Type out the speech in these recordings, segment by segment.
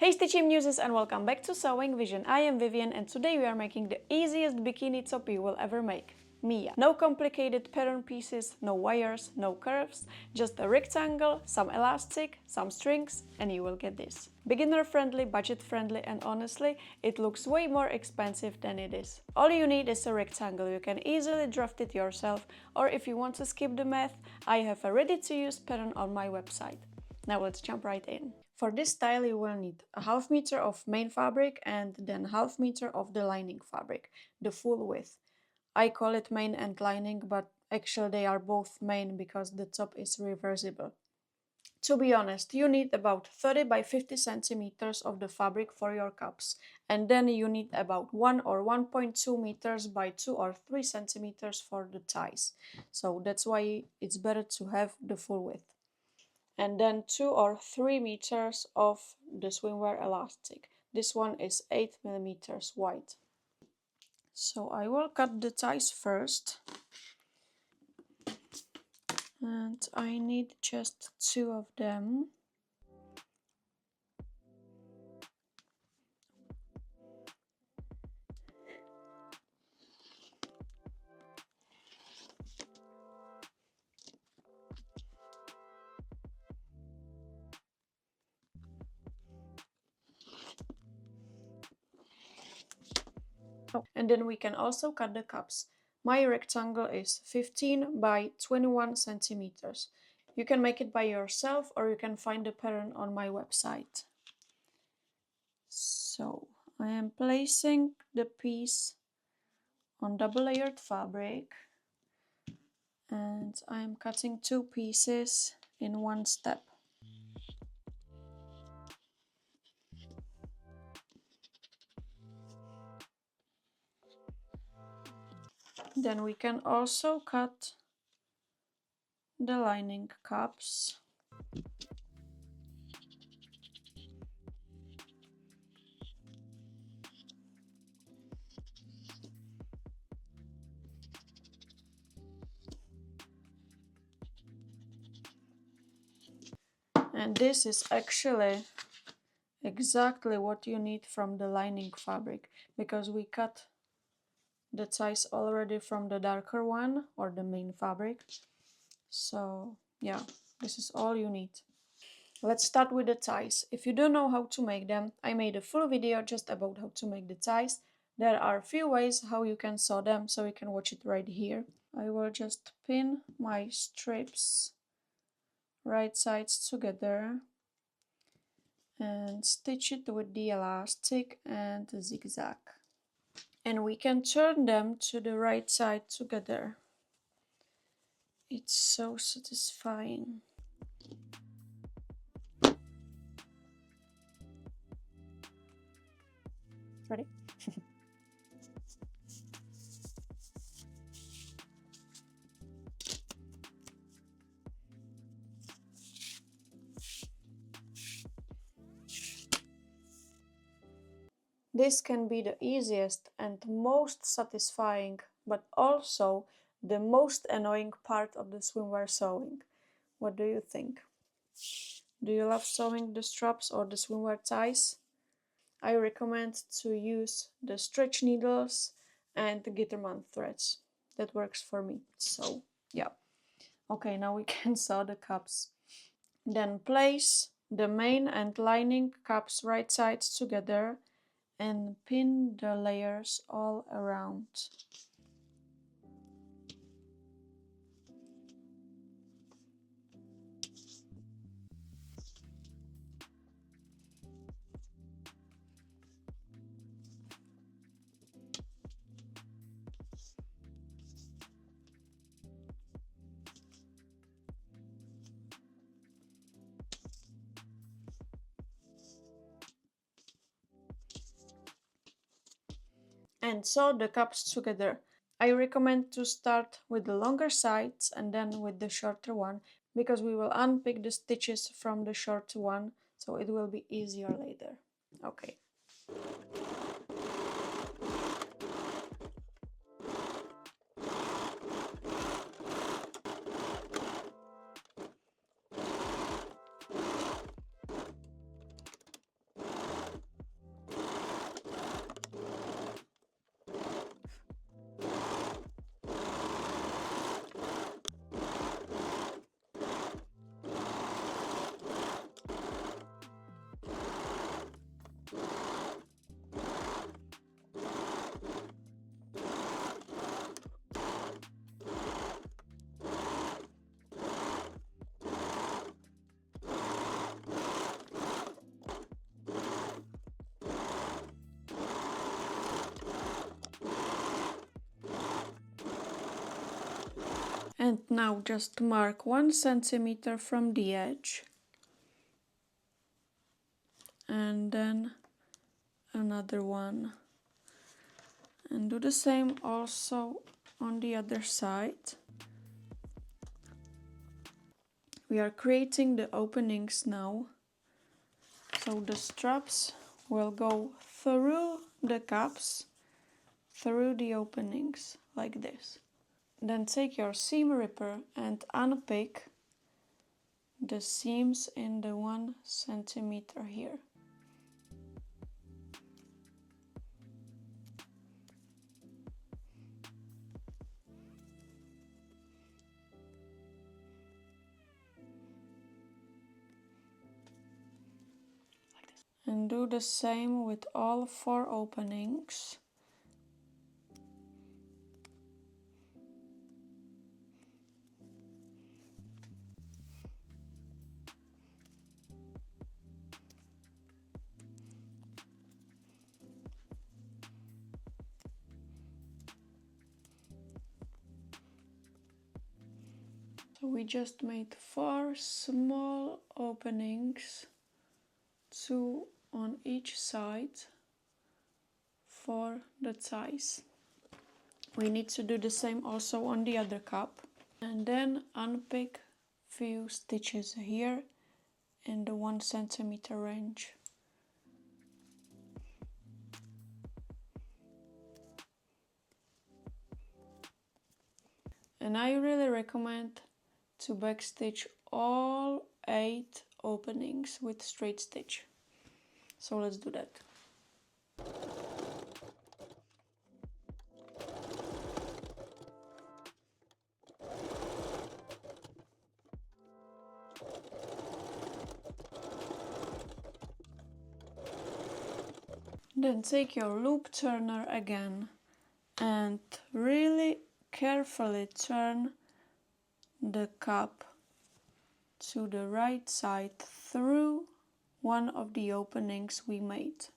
Hey stitching muses and welcome back to Sewing Vision. I am Vivian and today we are making the easiest bikini top you will ever make. Mia. No complicated pattern pieces, no wires, no curves, just a rectangle, some elastic, some strings, and you will get this. Beginner friendly, budget friendly, and honestly, it looks way more expensive than it is. All you need is a rectangle. You can easily draft it yourself, or if you want to skip the math, I have a ready to use pattern on my website. Now let's jump right in. For this style you will need a half meter of main fabric and then half meter of the lining fabric, the full width. I call it main and lining, but actually they are both main because the top is reversible. To be honest, you need about 30 by 50 centimeters of the fabric for your cups, and then you need about 1 or 1.2 meters by 2 or 3 centimeters for the ties. So that's why it's better to have the full width. And then 2 or 3 meters of the swimwear elastic. This one is 8 millimeters wide. So I will cut the ties first, and I need just 2 of them. And then we can also cut the cups. My rectangle is 15 by 21 centimeters. You can make it by yourself or you can find the pattern on my website. So I am placing the piece on double layered fabric and I am cutting 2 pieces in one step. Then we can also cut the lining cups. And this is actually exactly what you need from the lining fabric, because we cut the ties already from the darker one or the main fabric. So yeah, this is all you need. Let's start with the ties. If you don't know how to make them, I made a full video just about how to make the ties. There are a few ways how you can sew them, so you can watch it right here. I will just pin my strips right sides together and stitch it with the elastic and the zigzag. And we can turn them to the right side together. It's so satisfying. Ready? This can be the easiest and most satisfying, but also the most annoying part of the swimwear sewing. What do you think? Do you love sewing the straps or the swimwear ties? I recommend to use the stretch needles and the Gitterman threads. That works for me. So yeah. Okay, now we can sew the cups. Then place the main and lining cups right sides together and pin the layers all around. And sew the cups together. I recommend to start with the longer sides and then with the shorter one, because we will unpick the stitches from the short one, so it will be easier later. Okay. And now just mark 1 centimeter from the edge. And then another one. And do the same also on the other side. We are creating the openings now. So the straps will go through the cups, through the openings, like this. Then take your seam ripper and unpick the seams in the 1 centimeter here. And do the same with all 4 openings. So we just made 4 small openings, 2 on each side for the ties. We need to do the same also on the other cup. And then unpick few stitches here in the 1 centimeter range. And I really recommend to backstitch all 8 openings with straight stitch. So let's do that. Then take your loop turner again and really carefully turn the cup to the right side through one of the openings we made.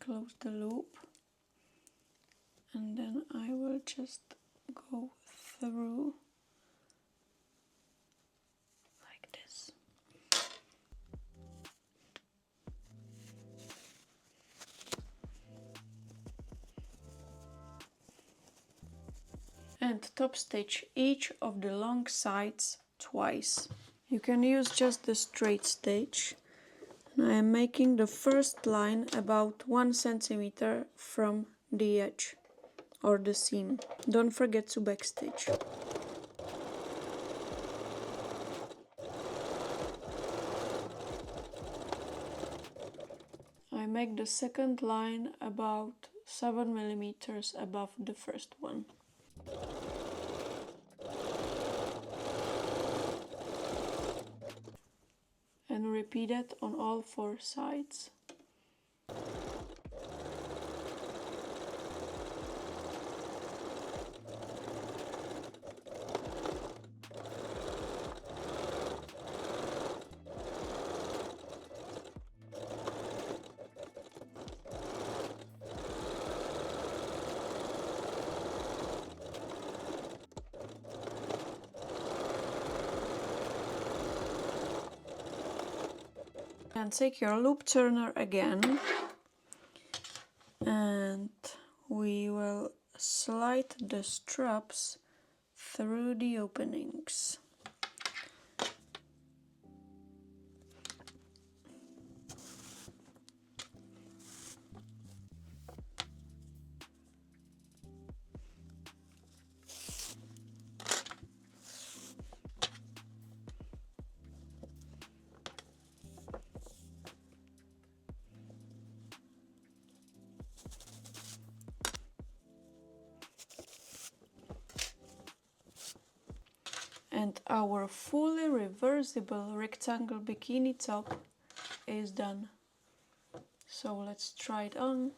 Close the loop, and then I will just go through like this. And top stitch each of the long sides twice. You can use just the straight stitch. I am making the first line about 1 centimeter from the edge or the seam. Don't forget to backstitch. I make the second line about 7 millimeters above the first one. And repeat it on all 4 sides. And take your loop turner again, and we will slide the straps through the openings. And our fully reversible rectangle bikini top is done. So let's try it on.